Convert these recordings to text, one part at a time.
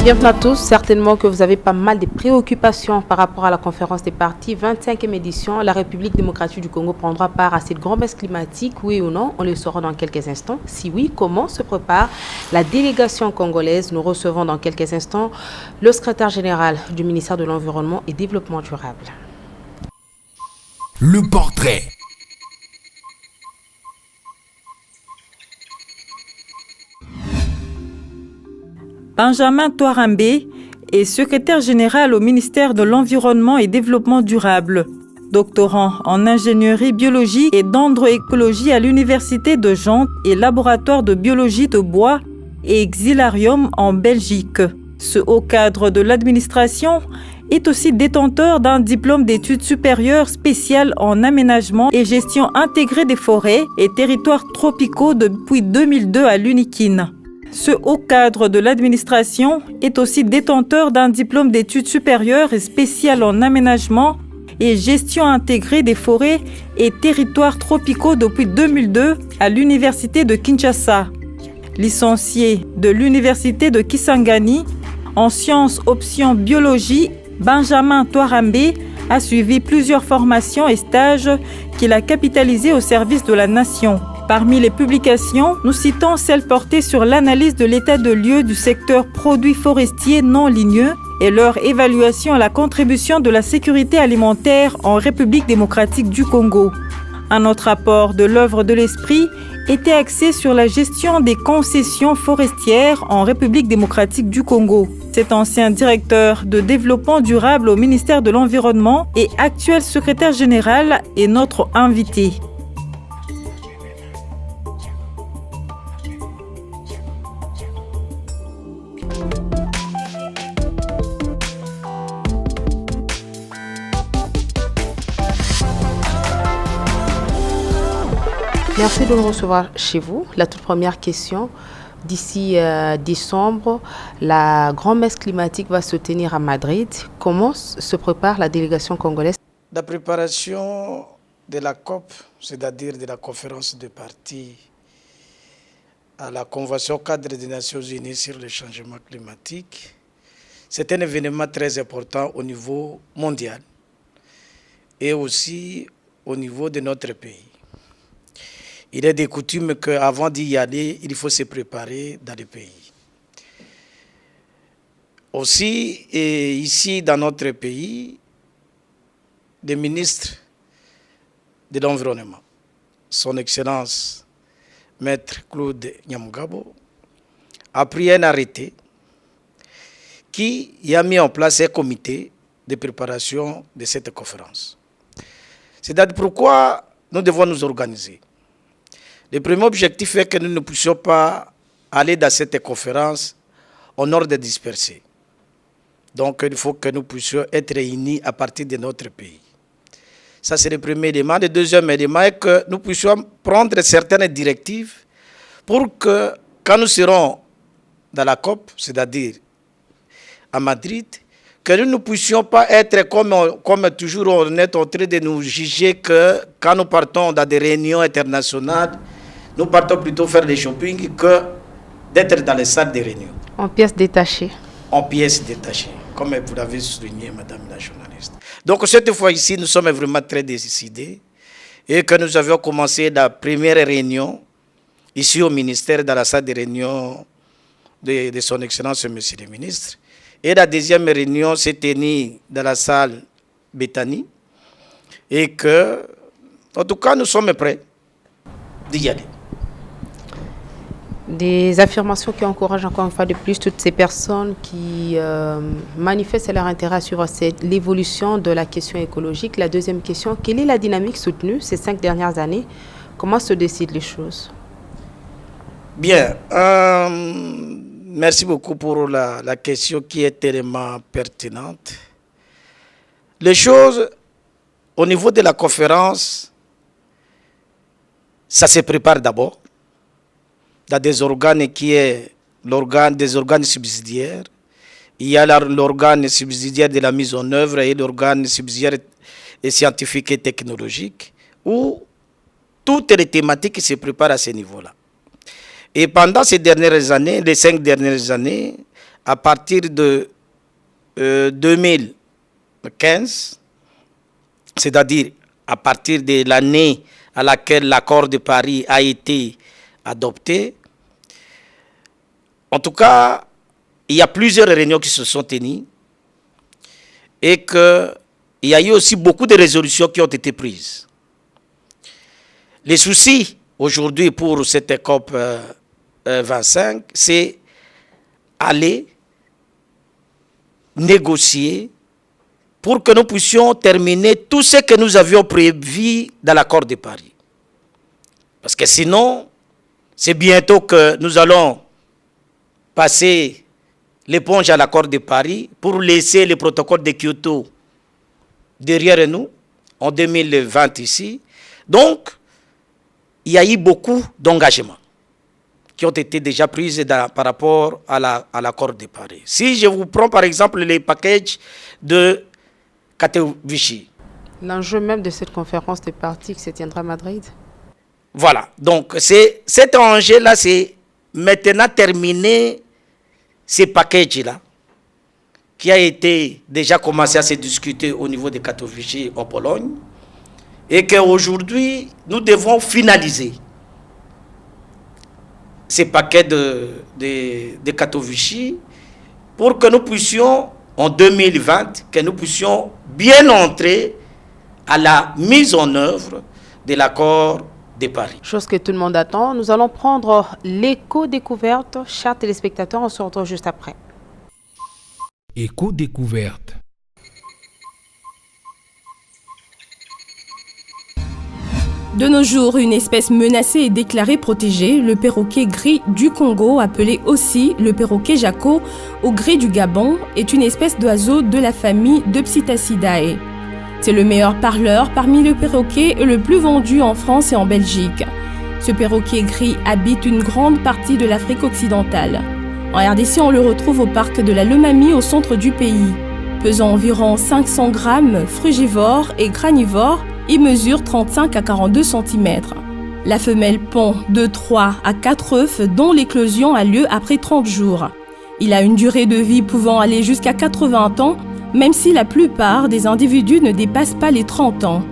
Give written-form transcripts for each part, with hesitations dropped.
Bienvenue à tous. Certainement que vous avez pas mal de préoccupations par rapport à la conférence des partis. 25e édition, la République démocratique du Congo prendra part à cette grand-messe climatique, oui ou non? On le saura dans quelques instants. Si oui, comment se prépare la délégation congolaise? Nous recevons dans quelques instants le secrétaire général du ministère de l'Environnement et Développement durable. Le portrait. Benjamin Touarambé est secrétaire général au ministère de l'Environnement et Développement durable. Doctorant en ingénierie biologie et dendroécologie à l'université de Gand et laboratoire de biologie de bois et Xylarium en Belgique. Ce haut cadre de l'administration est aussi détenteur d'un diplôme d'études supérieures spéciales en aménagement et gestion intégrée des forêts et territoires tropicaux depuis 2002 à l'UNIKIN. Ce haut cadre de l'administration est aussi détenteur d'un diplôme d'études supérieures et spéciales en aménagement et gestion intégrée des forêts et territoires tropicaux depuis 2002 à l'université de Kinshasa. Licencié de l'université de Kisangani en sciences option biologie, Benjamin Touarambé a suivi plusieurs formations et stages qu'il a capitalisés au service de la nation. Parmi les publications, nous citons celles portées sur l'analyse de l'état de lieu du secteur produits forestiers non ligneux et leur évaluation à la contribution de la sécurité alimentaire en République démocratique du Congo. Un autre rapport de l'œuvre de l'esprit était axé sur la gestion des concessions forestières en République démocratique du Congo. Cet ancien directeur de développement durable au ministère de l'Environnement et actuel secrétaire général est notre invité. Merci de nous recevoir chez vous. La toute première question, d'ici décembre, la grand-messe climatique va se tenir à Madrid. Comment se prépare la délégation congolaise? La préparation de la COP, c'est-à-dire de la conférence des partis à la Convention cadre des Nations Unies sur le changement climatique, c'est un événement très important au niveau mondial et aussi au niveau de notre pays. Il est de coutume qu'avant d'y aller, il faut se préparer dans le pays. Aussi, et ici dans notre pays, le ministre de l'Environnement, son Excellence Maître Claude Nyamugabo, a pris un arrêté qui a mis en place un comité de préparation de cette conférence. C'est-à-dire pourquoi nous devons nous organiser. Le premier objectif est que nous ne puissions pas aller dans cette conférence en ordre dispersé. Donc, il faut que nous puissions être réunis à partir de notre pays. Ça, c'est le premier élément. Le deuxième élément est que nous puissions prendre certaines directives pour que, quand nous serons dans la COP, c'est-à-dire à Madrid, que nous ne puissions pas être comme toujours on est en train de nous juger que quand nous partons dans des réunions internationales, nous partons plutôt faire des shopping que d'être dans les salles de réunion. En pièces détachées. En pièces détachées, comme vous l'avez souligné, Madame la journaliste. Donc cette fois-ci, nous sommes vraiment très décidés et que nous avions commencé la première réunion ici au ministère, dans la salle de réunion de son Excellence, Monsieur le Ministre. Et la deuxième réunion s'est tenue dans la salle Bethany. Et que, en tout cas, nous sommes prêts d'y aller. Des affirmations qui encouragent encore une fois de plus toutes ces personnes qui manifestent leur intérêt à suivre l'évolution de la question écologique. La deuxième question, quelle est la dynamique soutenue ces 5 dernières années? Comment se décident les choses? Bien, merci beaucoup pour la question qui est tellement pertinente. Les choses, au niveau de la conférence, ça se prépare d'abord dans des organes qui est des organes subsidiaires. Il y a l'organe subsidiaire de la mise en œuvre et l'organe subsidiaire scientifique et technologique, où toutes les thématiques se préparent à ce niveau-là. Et pendant ces dernières années, les 5 dernières années, à partir de 2015, c'est-à-dire à partir de l'année à laquelle l'accord de Paris a été adopté, en tout cas, il y a plusieurs réunions qui se sont tenues et qu'il y a eu aussi beaucoup de résolutions qui ont été prises. Les soucis aujourd'hui pour cette COP 25, c'est aller négocier pour que nous puissions terminer tout ce que nous avions prévu dans l'accord de Paris. Parce que sinon, c'est bientôt que nous allons passer l'éponge à l'accord de Paris pour laisser le protocole de Kyoto derrière nous en 2020 ici. Donc, il y a eu beaucoup d'engagements qui ont été déjà pris par rapport à l'accord de Paris. Si je vous prends par exemple les packages de Katowice. L'enjeu même de cette conférence des partis qui se tiendra à Madrid. Voilà, donc cet enjeu-là, c'est maintenant terminer ces packages-là, qui a été déjà commencé à se discuter au niveau de Katowice en Pologne, et qu'aujourd'hui, nous devons finaliser ces paquets de Katowice pour que nous puissions, en 2020, que nous puissions bien entrer à la mise en œuvre de l'accord de Paris. Chose que tout le monde attend. Nous allons prendre l'éco-découverte. Chers téléspectateurs, on se retrouve juste après. Éco-découverte. De nos jours, une espèce menacée est déclarée protégée, le perroquet gris du Congo, appelé aussi le perroquet jaco ou gris du Gabon, est une espèce d'oiseau de la famille de Psittacidae. C'est le meilleur parleur parmi les perroquets et le plus vendu en France et en Belgique. Ce perroquet gris habite une grande partie de l'Afrique occidentale. En RDC, on le retrouve au parc de la Lomami au centre du pays. Pesant environ 500 grammes, frugivore et granivore, il mesure 35 à 42 cm. La femelle pond de 3 à 4 œufs dont l'éclosion a lieu après 30 jours. Il a une durée de vie pouvant aller jusqu'à 80 ans, même si la plupart des individus ne dépassent pas les 30 ans.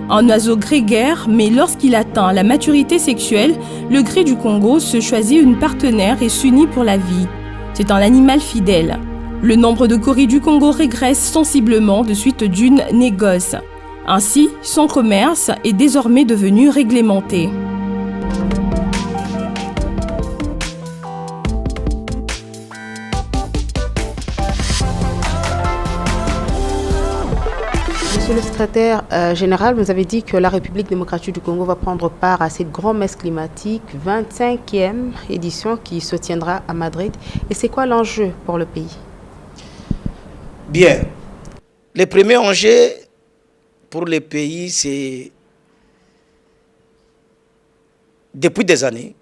Un oiseau grégaire, mais lorsqu'il atteint la maturité sexuelle, le gris du Congo se choisit une partenaire et s'unit pour la vie. C'est un animal fidèle. Le nombre de coris du Congo régresse sensiblement de suite d'une négoce. Ainsi, son commerce est désormais devenu réglementé. Monsieur le secrétaire général, vous avez dit que la République démocratique du Congo va prendre part à cette grand-messe climatique, 25e édition qui se tiendra à Madrid. Et c'est quoi l'enjeu pour le pays? Bien. Le premier enjeu pour le pays, c'est depuis des années,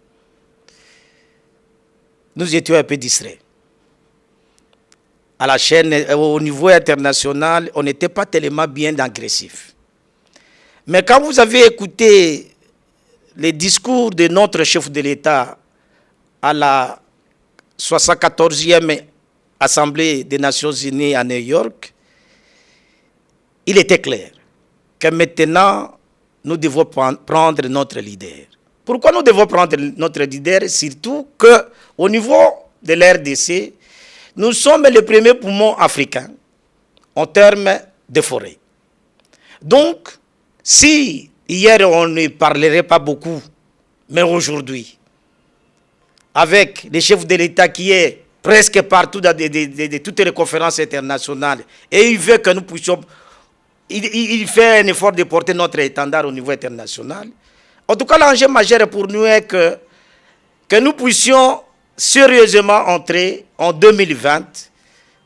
nous étions un peu distraits. À la chaîne, au niveau international, on n'était pas tellement bien agressif. Mais quand vous avez écouté les discours de notre chef de l'État à la 74e Assemblée des Nations Unies à New York, il était clair que maintenant, nous devons prendre notre leader. Pourquoi nous devons prendre notre leader? Surtout qu'au niveau de l'RDC, nous sommes le premier poumon africain en termes de forêt. Donc, si hier on ne parlerait pas beaucoup, mais aujourd'hui, avec les chefs de l'État qui est presque partout dans toutes les conférences internationales, et il veut que nous puissions... Il fait un effort de porter notre étendard au niveau international. En tout cas, l'enjeu majeur pour nous est que nous puissions sérieusement entrer en 2020,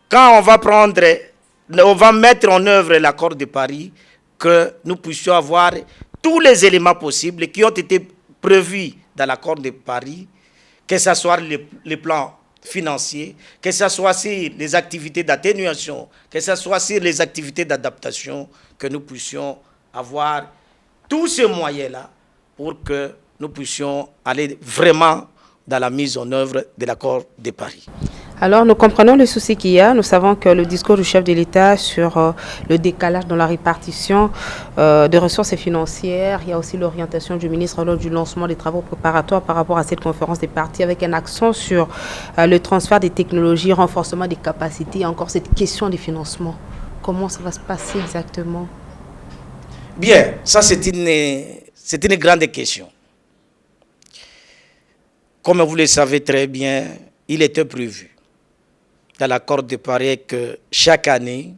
quand on va mettre en œuvre l'accord de Paris, que nous puissions avoir tous les éléments possibles qui ont été prévus dans l'accord de Paris, que ce soit les plans financiers, que ce soit sur les activités d'atténuation, que ce soit sur les activités d'adaptation, que nous puissions avoir tous ces moyens-là pour que nous puissions aller vraiment dans la mise en œuvre de l'accord de Paris. Alors, nous comprenons le souci qu'il y a. Nous savons que le discours du chef de l'État sur le décalage dans la répartition de ressources financières, il y a aussi l'orientation du ministre lors du lancement des travaux préparatoires par rapport à cette conférence des partis avec un accent sur le transfert des technologies, renforcement des capacités et encore cette question des financements. Comment ça va se passer exactement? Bien, ça c'est une grande question. Comme vous le savez très bien, il était prévu dans l'accord de Paris que chaque année,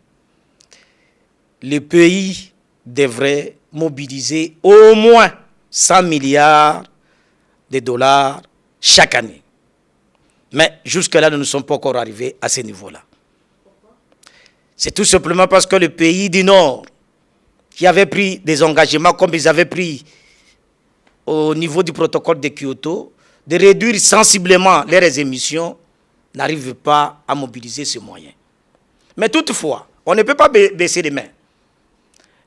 le pays devrait mobiliser au moins 100 milliards de dollars chaque année. Mais jusque-là, nous ne sommes pas encore arrivés à ce niveau-là. C'est tout simplement parce que le pays du Nord, qui avait pris des engagements comme ils avaient pris au niveau du protocole de Kyoto, de réduire sensiblement leurs émissions, n'arrive pas à mobiliser ces moyens. Mais toutefois, on ne peut pas baisser les mains.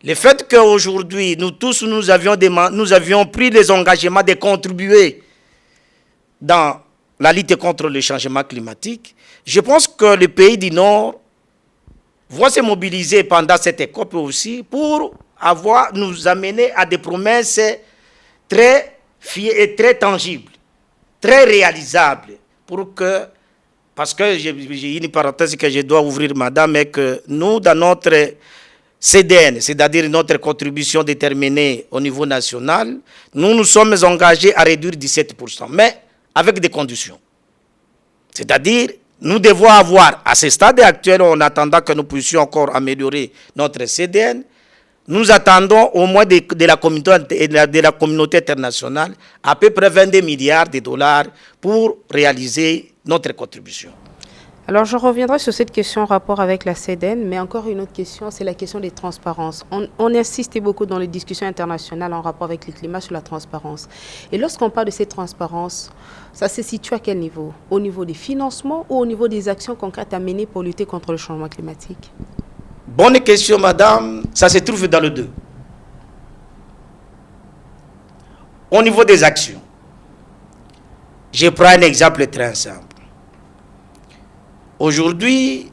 Le fait qu'aujourd'hui, nous tous, nous avions pris les engagements de contribuer dans la lutte contre le changement climatique, je pense que le pays du Nord va se mobiliser pendant cette COP aussi pour nous amener à des promesses très tangibles, très réalisables, parce que j'ai une parenthèse que je dois ouvrir, madame, et que nous, dans notre CDN, c'est-à-dire notre contribution déterminée au niveau national, nous nous sommes engagés à réduire 17%, mais avec des conditions. C'est-à-dire, nous devons avoir, à ce stade actuel, en attendant que nous puissions encore améliorer notre CDN, nous attendons au moins de la communauté internationale à peu près 22 milliards de dollars pour réaliser notre contribution. Alors, je reviendrai sur cette question en rapport avec la CEDEN, mais encore une autre question, c'est la question des transparences. On insiste beaucoup dans les discussions internationales en rapport avec le climat sur la transparence. Et lorsqu'on parle de cette transparence, ça se situe à quel niveau? Au niveau des financements ou au niveau des actions concrètes à mener pour lutter contre le changement climatique? Bonne question, madame. Ça se trouve dans le deux. Au niveau des actions, je prends un exemple très simple. Aujourd'hui,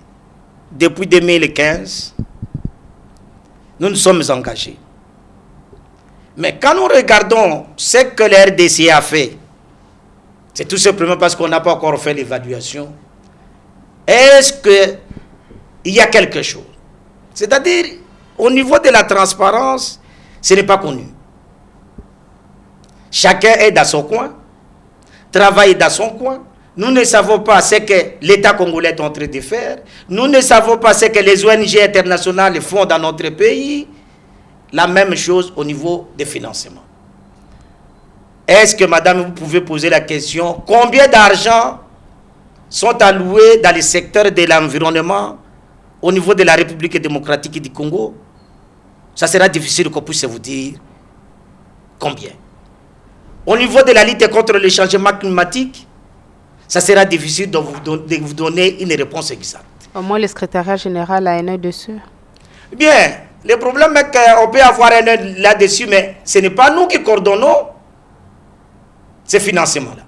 depuis 2015, nous nous sommes engagés. Mais quand nous regardons ce que la RDC a fait, c'est tout simplement parce qu'on n'a pas encore fait l'évaluation. Est-ce qu'il y a quelque chose? C'est-à-dire, au niveau de la transparence, ce n'est pas connu. Chacun est dans son coin, travaille dans son coin. Nous ne savons pas ce que l'État congolais est en train de faire. Nous ne savons pas ce que les ONG internationales font dans notre pays. La même chose au niveau des financements. Est-ce que, madame, vous pouvez poser la question, combien d'argent sont alloués dans le secteur de l'environnement au niveau de la République démocratique du Congo? Ça sera difficile qu'on puisse vous dire combien. Au niveau de la lutte contre le changement climatique, ça sera difficile de vous donner une réponse exacte. Au moins, le secrétariat général a un œil dessus. Bien, le problème est qu'on peut avoir un œil là-dessus, mais ce n'est pas nous qui coordonnons ces financements-là.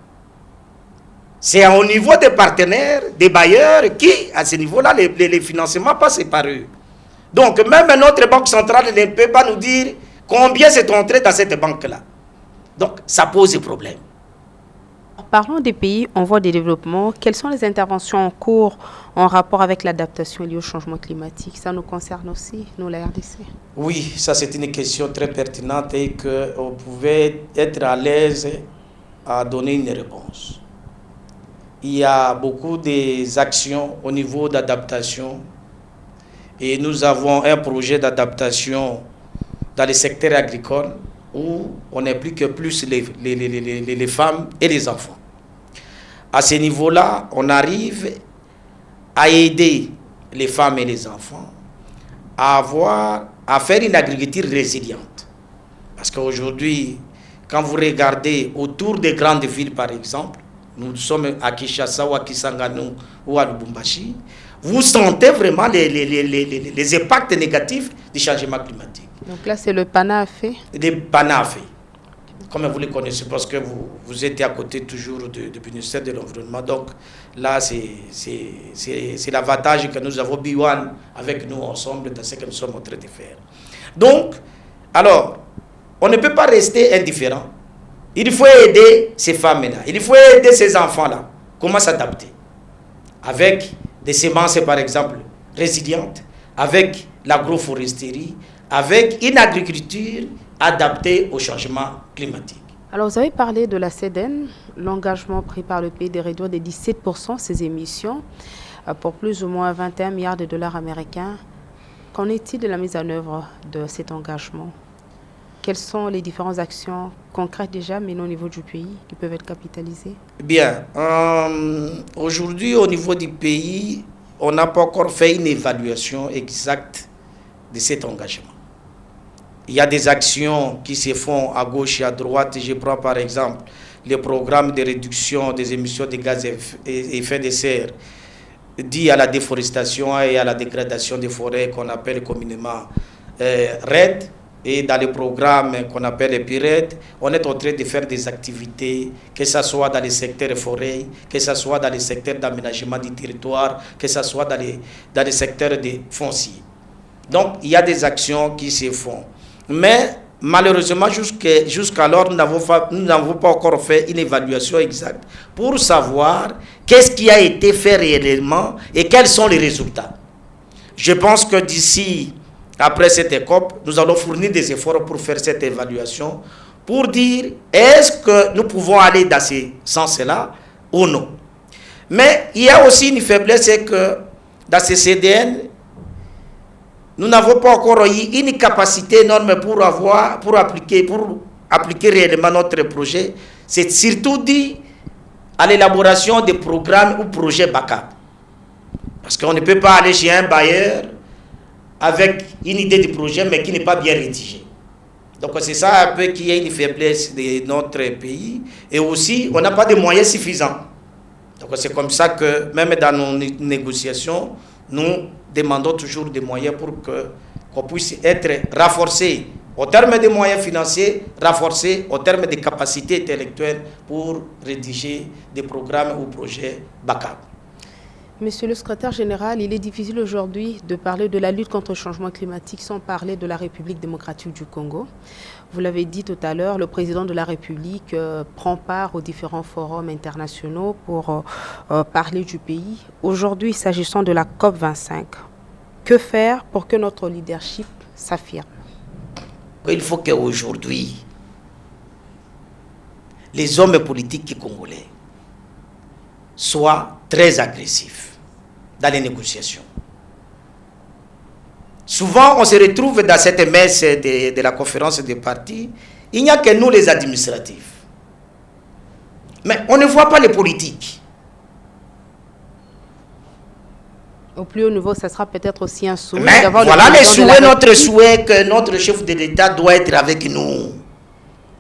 C'est au niveau des partenaires, des bailleurs, qui, à ce niveau-là, les financements passent par eux. Donc, même notre banque centrale ne peut pas nous dire combien c'est entré dans cette banque-là. Donc, ça pose des problèmes. Parlons des pays en voie de développement. Quelles sont les interventions en cours en rapport avec l'adaptation liée au changement climatique? Ça nous concerne aussi, nous, la RDC. Oui, ça c'est une question très pertinente et qu'on pouvait être à l'aise à donner une réponse. Il y a beaucoup d'actions au niveau d'adaptation et nous avons un projet d'adaptation dans le secteur agricole où on implique plus les femmes et les enfants. À ce niveau-là, on arrive à aider les femmes et les enfants à faire une agriculture résiliente. Parce qu'aujourd'hui, quand vous regardez autour des grandes villes, par exemple, nous sommes à Kinshasa ou à Kisangani ou à Lubumbashi, vous sentez vraiment les impacts négatifs du changement climatique. Donc là, c'est le PANA à fait. Le PANA à fait. comme vous le connaissez, parce que vous êtes à côté toujours du ministère de l'Environnement. Donc là, c'est l'avantage que nous avons, Biwan, avec nous ensemble, dans ce que nous sommes en train de faire. Donc, alors, on ne peut pas rester indifférent. Il faut aider ces femmes-là, il faut aider ces enfants-là. Comment s'adapter? Avec des semences, par exemple, résilientes, avec l'agroforesterie, avec une agriculture adaptée au changement climatique. Alors, vous avez parlé de la CEDEN, l'engagement pris par le pays de réduire de 17% ses émissions pour plus ou moins 21 milliards de dollars américains. Qu'en est-il de la mise en œuvre de cet engagement? Quelles sont les différentes actions concrètes déjà menées au niveau du pays qui peuvent être capitalisées? Bien, aujourd'hui au niveau du pays, on n'a pas encore fait une évaluation exacte de cet engagement. Il y a des actions qui se font à gauche et à droite. Je prends par exemple le programme de réduction des émissions de gaz à effet de serre dit à la déforestation et à la dégradation des forêts qu'on appelle communément RED. Et dans le programme qu'on appelle les PIRED, on est en train de faire des activités, que ce soit dans les secteurs forêts, que ce soit dans les secteurs d'aménagement du territoire, que ce soit dans les secteurs de fonciers. Donc, il y a des actions qui se font. Mais malheureusement, jusqu'alors, nous n'avons pas encore fait une évaluation exacte pour savoir qu'est-ce qui a été fait réellement et quels sont les résultats. Je pense que d'ici, après cette écope, nous allons fournir des efforts pour faire cette évaluation, pour dire est-ce que nous pouvons aller dans ce sens-là ou non. Mais il y a aussi une faiblesse, c'est que dans ces CDN, nous n'avons pas encore eu une capacité énorme pour appliquer réellement notre projet. C'est surtout dit à l'élaboration des programmes ou projets backup. Parce qu'on ne peut pas aller chez un bailleur avec une idée de projet, mais qui n'est pas bien rédigée. Donc c'est ça un peu qui est une faiblesse de notre pays. Et aussi, on n'a pas de moyens suffisants. Donc c'est comme ça que, même dans nos négociations, nous demandons toujours des moyens pour qu'on puisse être renforcé au terme des moyens financiers, renforcé au terme des capacités intellectuelles pour rédiger des programmes ou projets backup. Monsieur le secrétaire général, il est difficile aujourd'hui de parler de la lutte contre le changement climatique sans parler de la République démocratique du Congo. Vous l'avez dit tout à l'heure, le président de la République prend part aux différents forums internationaux pour parler du pays. Aujourd'hui, s'agissant de la COP25, que faire pour que notre leadership s'affirme? Il faut qu'aujourd'hui, les hommes politiques congolais soient très agressifs dans les négociations. Souvent, on se retrouve dans cette messe de la conférence des partis, il n'y a que nous les administratifs. Mais on ne voit pas les politiques. Au plus haut niveau, ça sera peut-être aussi un souhait. Mais voilà notre souhait que notre chef de l'État doit être avec nous.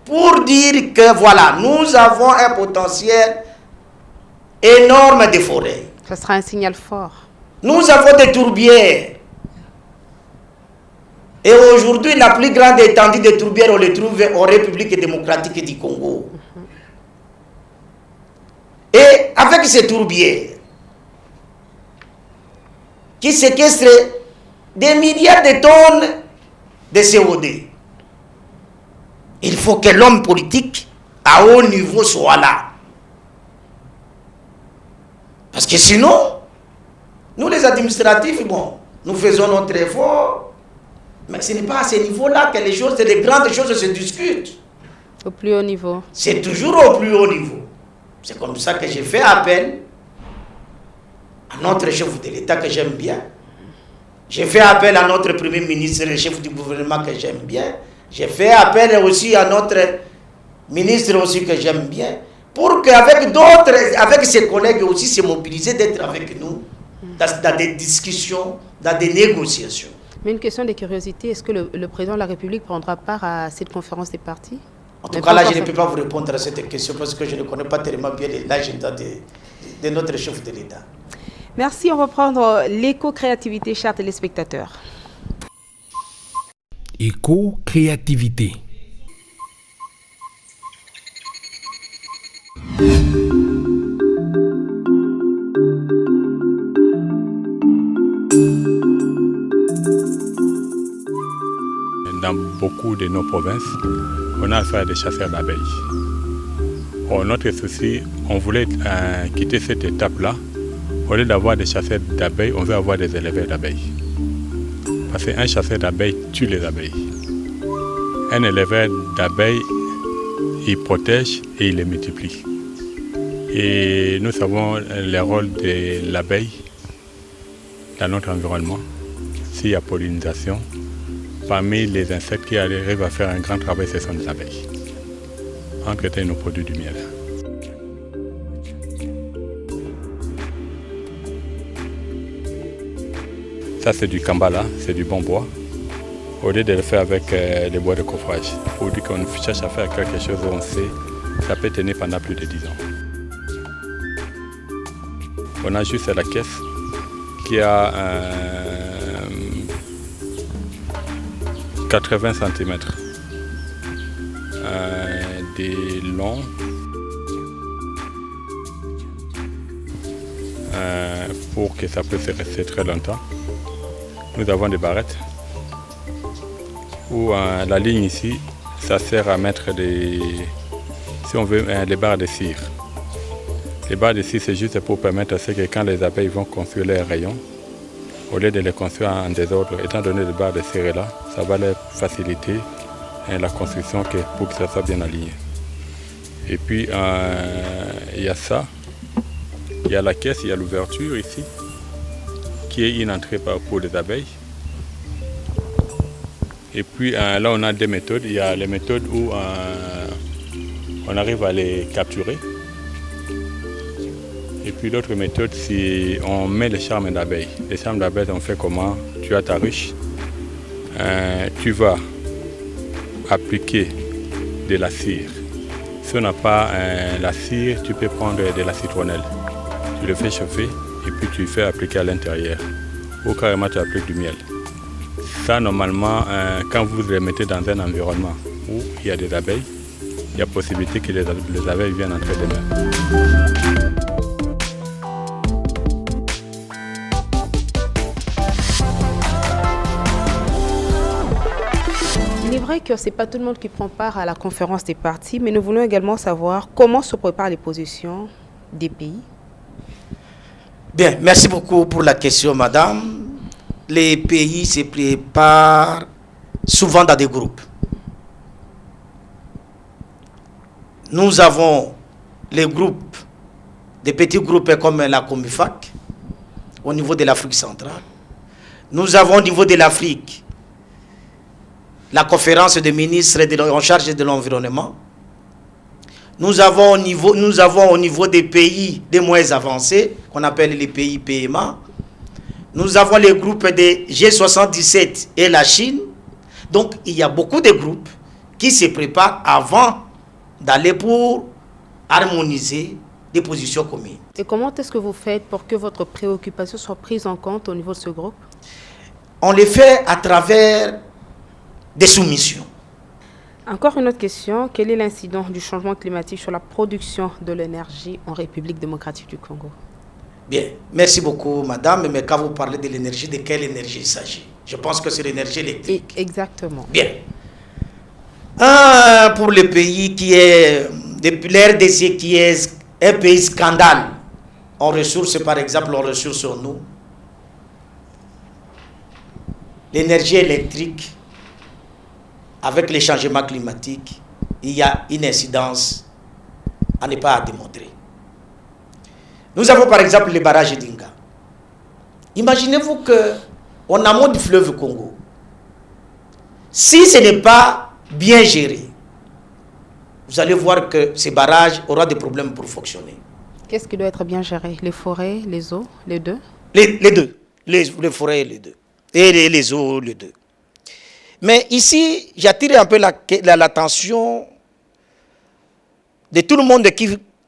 Pour dire que voilà, nous avons un potentiel énorme de forêts. Ça sera un signal fort. Nous avons des tourbières. Et aujourd'hui, la plus grande étendue de tourbières, on les trouve en République démocratique du Congo. Et avec ces tourbières, qui séquestrent des milliards de tonnes de CO2, il faut que l'homme politique à haut niveau soit là. Parce que sinon, nous les administratifs, bon, nous faisons notre effort, mais ce n'est pas à ce niveau-là que les grandes choses se discutent. Au plus haut niveau. C'est toujours au plus haut niveau. C'est comme ça que j'ai fait appel à notre chef de l'État que j'aime bien. J'ai fait appel à notre Premier ministre, le chef du gouvernement que j'aime bien. J'ai fait appel aussi à notre ministre aussi que j'aime bien. Pour qu'avec d'autres, avec ses collègues aussi, se mobiliser, d'être avec nous dans des discussions, dans des négociations. Mais une question de curiosité, est-ce que le président de la République prendra part à cette conférence des partis? En tout cas, là, je ne peux pas vous répondre à cette question parce que je ne connais pas tellement bien l'agenda de notre chef de l'État. Merci, on va prendre l'éco-créativité, chers téléspectateurs. Éco-créativité. Dans beaucoup de nos provinces, on a affaire à des chasseurs d'abeilles. Or, notre souci, on voulait quitter cette étape-là. Au lieu d'avoir des chasseurs d'abeilles, on veut avoir des éleveurs d'abeilles. Parce qu'un chasseur d'abeilles tue les abeilles. Un éleveur d'abeilles, il protège et il les multiplie. Et nous savons le rôle de l'abeille dans notre environnement. S'il y a pollinisation, parmi les insectes qui arrivent à faire un grand travail, ce sont les abeilles. Entre-temps, ils nous produisent du miel. Ça, c'est du kambala, c'est du bon bois. Au lieu de le faire avec des bois de coffrage, pour dire qu'on cherche à faire quelque chose où on sait ça peut tenir pendant plus de 10 ans. On a juste la caisse qui a 80 cm de long, pour que ça puisse rester très longtemps. Nous avons des barrettes où la ligne ici, ça sert à mettre des, si on veut, les barres de cire. Les barres de cire, c'est juste pour permettre à ce que quand les abeilles vont construire leurs rayons, au lieu de les construire en désordre, étant donné les barres de cire là, ça va leur faciliter la construction pour que ça soit bien aligné. Et puis, il y a ça, il y a la caisse, il y a l'ouverture ici, qui est une entrée pour les abeilles. Et puis là, on a des méthodes. Il y a les méthodes où on arrive à les capturer. Et puis l'autre méthode, c'est on met les charmes d'abeilles. Les charmes d'abeilles, on fait comment? Tu as ta ruche, tu vas appliquer de la cire. Si on n'a pas la cire, tu peux prendre de la citronnelle. Tu le fais chauffer et puis tu fais appliquer à l'intérieur. Ou carrément tu appliques du miel. Ça, normalement, quand vous les mettez dans un environnement où il y a des abeilles, il y a possibilité que les abeilles viennent entrer dedans. Il est vrai que ce n'est pas tout le monde qui prend part à la conférence des partis, mais nous voulons également savoir comment se préparent les positions des pays. Bien, merci beaucoup pour la question, madame. Les pays se préparent souvent dans des groupes. Nous avons les groupes, des petits groupes comme la Comifac, au niveau de l'Afrique centrale. Nous avons au niveau de l'Afrique la conférence des ministres en charge de l'environnement. Nous avons au niveau des pays les moins avancés, qu'on appelle les pays PMA. Nous avons les groupes des G77 et la Chine. Donc, il y a beaucoup de groupes qui se préparent avant d'aller pour harmoniser des positions communes. Et comment est-ce que vous faites pour que votre préoccupation soit prise en compte au niveau de ce groupe? On le fait à travers des soumissions. Encore une autre question. Quel est l'incident du changement climatique sur la production de l'énergie en République démocratique du Congo? Bien, merci beaucoup, madame. Mais quand vous parlez de l'énergie, de quelle énergie il s'agit? Je pense que c'est l'énergie électrique. Exactement. Bien. Pour le pays qui est, depuis l'RDC, qui est un pays scandale en ressources, par exemple, en ressources en eau, l'énergie électrique, avec les changements climatiques, il y a une incidence à ne pas démontrer. Nous avons par exemple les barrages d'Inga. Imaginez-vous qu'en amont du fleuve Congo, si ce n'est pas bien géré, vous allez voir que ces barrages auront des problèmes pour fonctionner. Qu'est-ce qui doit être bien géré? Les forêts, les eaux, les deux? Les deux. Les forêts, les deux. Et les eaux, les deux. Mais ici, j'attire un peu l'attention de tout le monde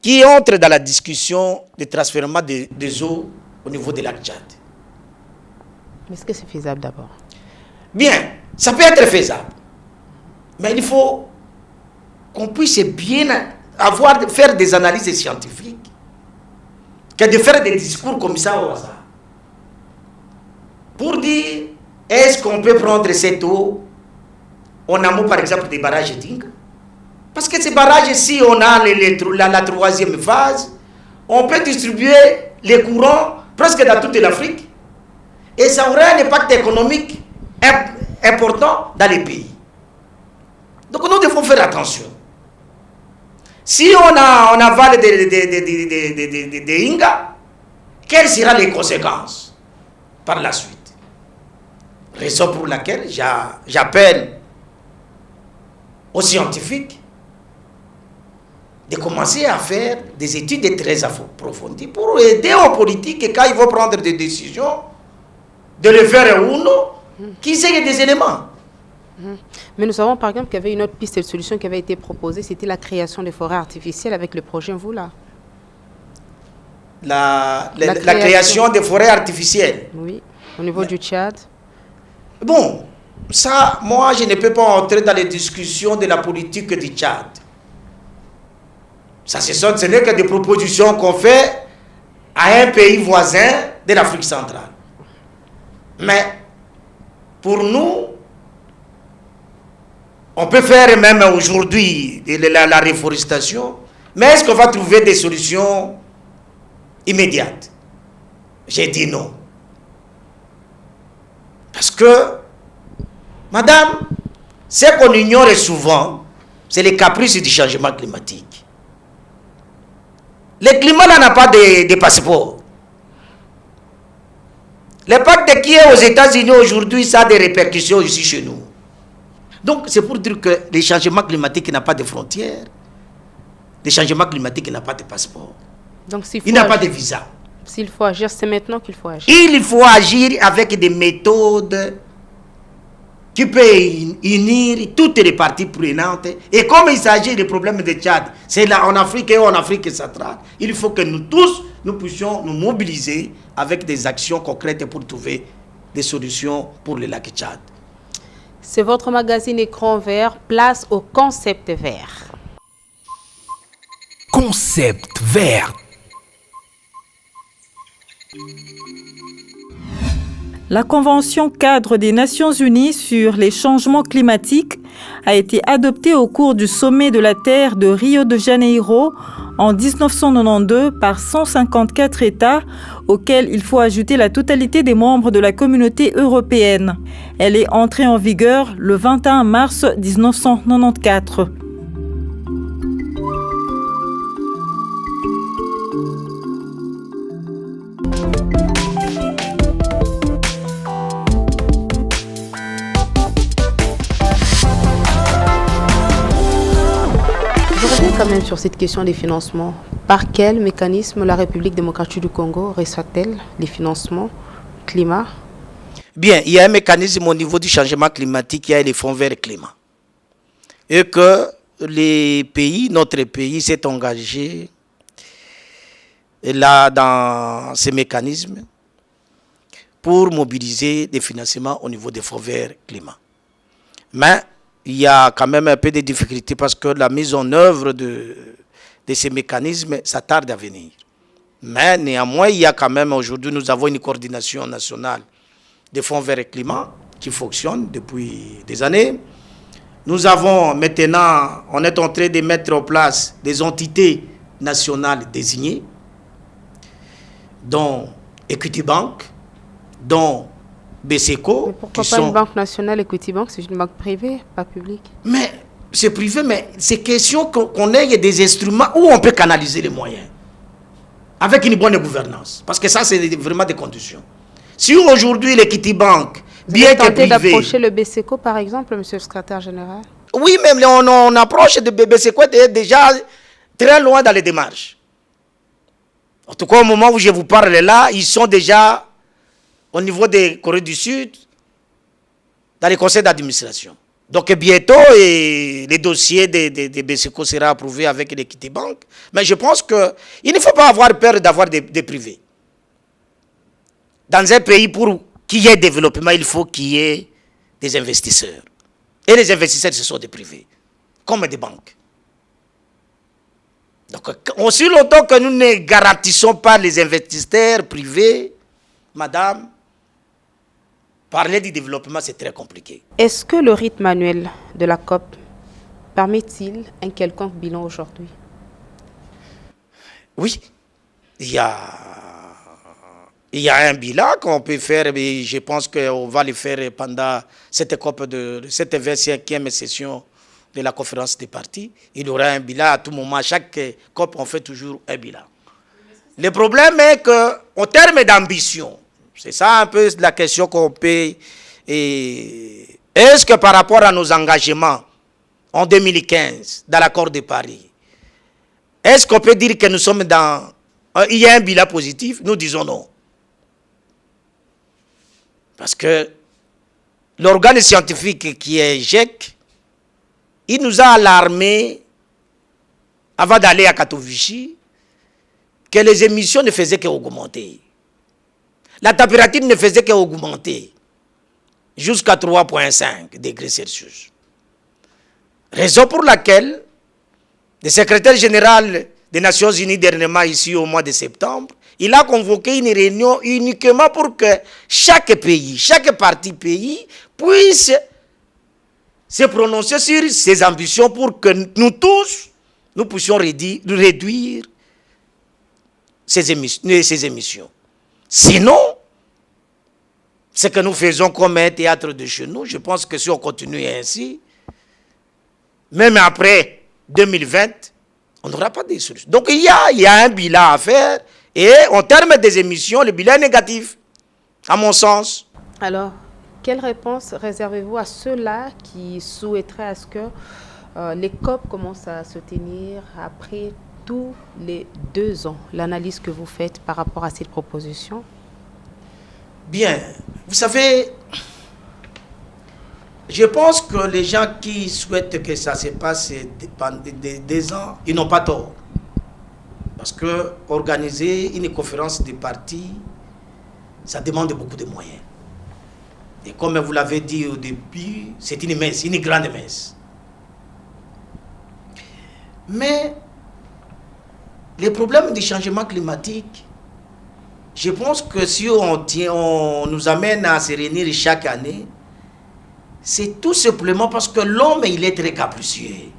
qui entre dans la discussion de transfèrement des eaux au niveau de lac Tchad. Mais est-ce que c'est faisable d'abord? Bien, ça peut être faisable. Mais il faut qu'on puisse bien faire des analyses scientifiques que de faire des discours comme ça au hasard. Pour dire, est-ce qu'on peut prendre cette eau en amont, par exemple, des barrages Dinga? Parce que ces barrages, si on a la troisième phase, on peut distribuer les courants presque dans toute l'Afrique. Et ça aurait un impact économique important dans les pays. Donc nous devons faire attention. Si on avale des Inga, quelles seront les conséquences par la suite? Raison pour laquelle j'appelle aux scientifiques de commencer à faire des études très approfondies pour aider aux politiques et quand ils vont prendre des décisions, de le faire ou non, qu'ils aient des éléments. Mais nous savons par exemple qu'il y avait une autre piste de solution qui avait été proposée, c'était la création des forêts artificielles avec le projet Mvula. La création des forêts artificielles. Oui, au niveau du Tchad. Bon, ça, moi, je ne peux pas entrer dans les discussions de la politique du Tchad. Ça, ce n'est que des propositions qu'on fait à un pays voisin de l'Afrique centrale. Mais, pour nous, on peut faire même aujourd'hui la reforestation, mais est-ce qu'on va trouver des solutions immédiates? J'ai dit non. Parce que, madame, ce qu'on ignore souvent, c'est les caprices du changement climatique. Le climat n'a pas de passeport. L'impact qui est aux États-Unis aujourd'hui, ça a des répercussions ici chez nous. Donc, c'est pour dire que le changement climatique n'a pas de frontières. Le changement climatique n'a pas de passeport. Donc, il n'a pas de visa. S'il faut agir, c'est maintenant qu'il faut agir. Il faut agir avec des méthodes qui peuvent unir toutes les parties prenantes. Et comme il s'agit des problèmes de Tchad, c'est là en Afrique et en Afrique centrale, il faut que nous tous, nous puissions nous mobiliser avec des actions concrètes pour trouver des solutions pour le lac Tchad. C'est votre magazine Écran Vert, place au concept vert. Concept vert. La Convention cadre des Nations Unies sur les changements climatiques a été adoptée au cours du sommet de la Terre de Rio de Janeiro en 1992 par 154 États, auxquels il faut ajouter la totalité des membres de la communauté européenne. Elle est entrée en vigueur le 21 mars 1994. Quand même sur cette question des financements, par quel mécanisme la République démocratique du Congo reçoit-elle les financements climat? Bien, il y a un mécanisme au niveau du changement climatique, il y a les fonds verts climat. Et que notre pays s'est engagé là dans ces mécanismes pour mobiliser des financements au niveau des fonds verts climat. Mais il y a quand même un peu de difficultés parce que la mise en œuvre de ces mécanismes, ça tarde à venir. Mais néanmoins, il y a quand même aujourd'hui, nous avons une coordination nationale des fonds verts et climat qui fonctionne depuis des années. Nous avons maintenant, on est en train de mettre en place des entités nationales désignées, dont Equity Bank, dont BCECO. Mais pourquoi pas une banque nationale? Equity Bank, c'est une banque privée, pas publique. Mais c'est privé, mais c'est question qu'on ait des instruments où on peut canaliser les moyens. Avec une bonne gouvernance. Parce que ça, c'est vraiment des conditions. Si aujourd'hui l'Equity Bank, bien que privé... d'approcher le BCECO, par exemple, monsieur le secrétaire général? Oui, mais on approche de BCECO déjà très loin dans les démarches. En tout cas, au moment où je vous parle là, ils sont déjà au niveau des Corées du Sud, dans les conseils d'administration. Donc bientôt, les dossiers de BCECO seront approuvés avec l'Equity Bank. Mais je pense qu'il ne faut pas avoir peur d'avoir des privés. Dans un pays, pour qu'il y ait développement, il faut qu'il y ait des investisseurs. Et les investisseurs, ce sont des privés, comme des banques. Donc, aussi longtemps que nous ne garantissons pas les investisseurs privés, madame, parler du développement, c'est très compliqué. Est-ce que le rythme annuel de la COP permet-il un quelconque bilan aujourd'hui? Oui, il y a un bilan qu'on peut faire, mais je pense qu'on va le faire pendant cette COP de cette 25e session de la conférence des partis. Il y aura un bilan à tout moment. À chaque COP, on fait toujours un bilan. Le problème est qu'en termes d'ambition, c'est ça un peu la question qu'on peut... Est-ce que par rapport à nos engagements en 2015 dans l'accord de Paris, est-ce qu'on peut dire que nous sommes dans... Il y a un bilan positif? Nous disons non. Parce que l'organe scientifique qui est GIEC, il nous a alarmés avant d'aller à Katowice que les émissions ne faisaient qu'augmenter. La température ne faisait qu'augmenter jusqu'à 3,5 degrés Celsius. Raison pour laquelle le secrétaire général des Nations Unies dernièrement ici au mois de septembre, il a convoqué une réunion uniquement pour que chaque pays, chaque parti pays puisse se prononcer sur ses ambitions pour que nous tous, nous puissions réduire ces émissions. Sinon, ce que nous faisons comme un théâtre de chez nous, je pense que si on continue ainsi, même après 2020, on n'aura pas de solution. Donc il y a un bilan à faire et en termes des émissions, le bilan est négatif, à mon sens. Alors, quelle réponse réservez-vous à ceux-là qui souhaiteraient à ce que les COP commencent à se tenir après tous les 2 ans? L'analyse que vous faites par rapport à cette proposition? Bien, vous savez, je pense que les gens qui souhaitent que ça se passe pendant des 2 ans, ils n'ont pas tort. Parce que organiser une conférence des partis, ça demande beaucoup de moyens. Et comme vous l'avez dit au début, c'est une messe, une grande messe. Mais les problèmes du changement climatique, je pense que si on nous amène à se réunir chaque année, c'est tout simplement parce que l'homme, il est très capricieux.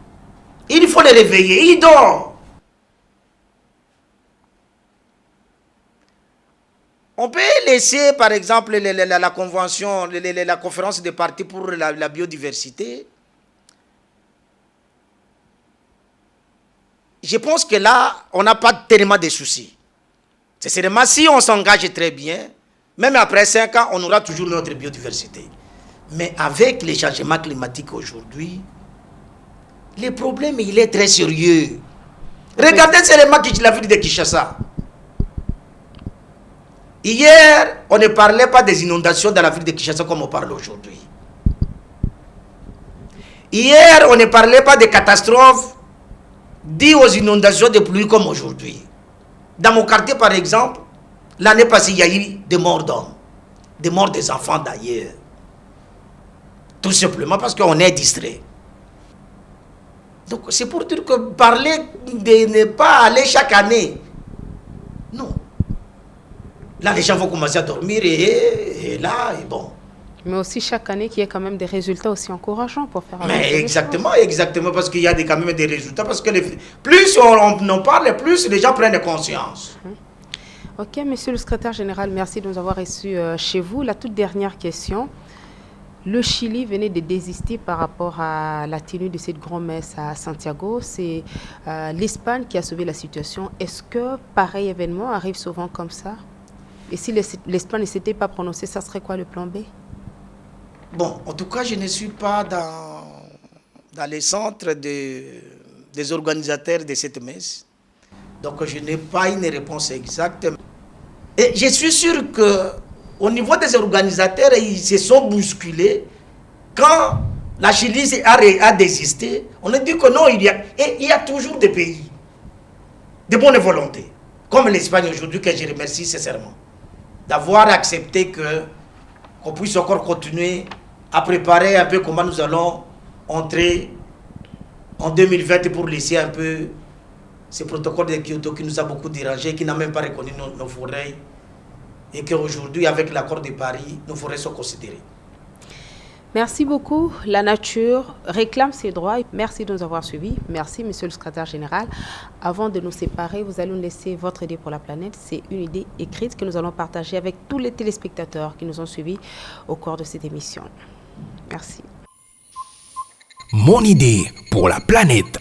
Il faut le réveiller, il dort. On peut laisser, par exemple, la convention, la conférence des partis pour la biodiversité. Je pense que là, on n'a pas tellement de soucis. C'est seulement si on s'engage très bien, même après 5 ans, on aura toujours notre biodiversité. Mais avec les changements climatiques aujourd'hui, le problème, il est très sérieux. Regardez seulement la ville de Kinshasa. Hier, on ne parlait pas des inondations dans la ville de Kinshasa comme on parle aujourd'hui. Hier, on ne parlait pas des catastrophes dues aux inondations de pluie comme aujourd'hui. Dans mon quartier, par exemple, l'année passée, il y a eu des morts d'hommes, des morts des enfants d'ailleurs. Tout simplement parce qu'on est distrait. Donc, c'est pour dire que parler de ne pas aller chaque année, non. Là, les gens vont commencer à dormir et là, et bon. Mais aussi chaque année, qu'il y ait quand même des résultats aussi encourageants pour faire avancer. Mais exactement, parce qu'il y a quand même des résultats. Parce que plus on en parle, plus les gens prennent conscience. Ok, monsieur le secrétaire général, merci de nous avoir reçus chez vous. La toute dernière question. Le Chili venait de désister par rapport à la tenue de cette grand-messe à Santiago. C'est l'Espagne qui a sauvé la situation. Est-ce que pareil événement arrive souvent comme ça? Et si l'Espagne ne s'était pas prononcée, ça serait quoi le plan B? Bon, en tout cas, je ne suis pas dans les centres des organisateurs de cette messe. Donc, je n'ai pas une réponse exacte. Et je suis sûr qu'au niveau des organisateurs, ils se sont bousculés. Quand la Chili a désisté, on a dit que non, il y a toujours des pays de bonne volonté, comme l'Espagne aujourd'hui, que je remercie sincèrement, d'avoir accepté qu'on puisse encore continuer à préparer un peu comment nous allons entrer en 2020 pour laisser un peu ce protocole de Kyoto qui nous a beaucoup dérangé, qui n'a même pas reconnu nos forêts, et qu'aujourd'hui, avec l'accord de Paris, nos forêts sont considérées. Merci beaucoup. La nature réclame ses droits. Merci de nous avoir suivis. Merci, monsieur le secrétaire général. Avant de nous séparer, vous allez nous laisser votre idée pour la planète. C'est une idée écrite que nous allons partager avec tous les téléspectateurs qui nous ont suivis au cours de cette émission. Merci. Mon idée pour la planète.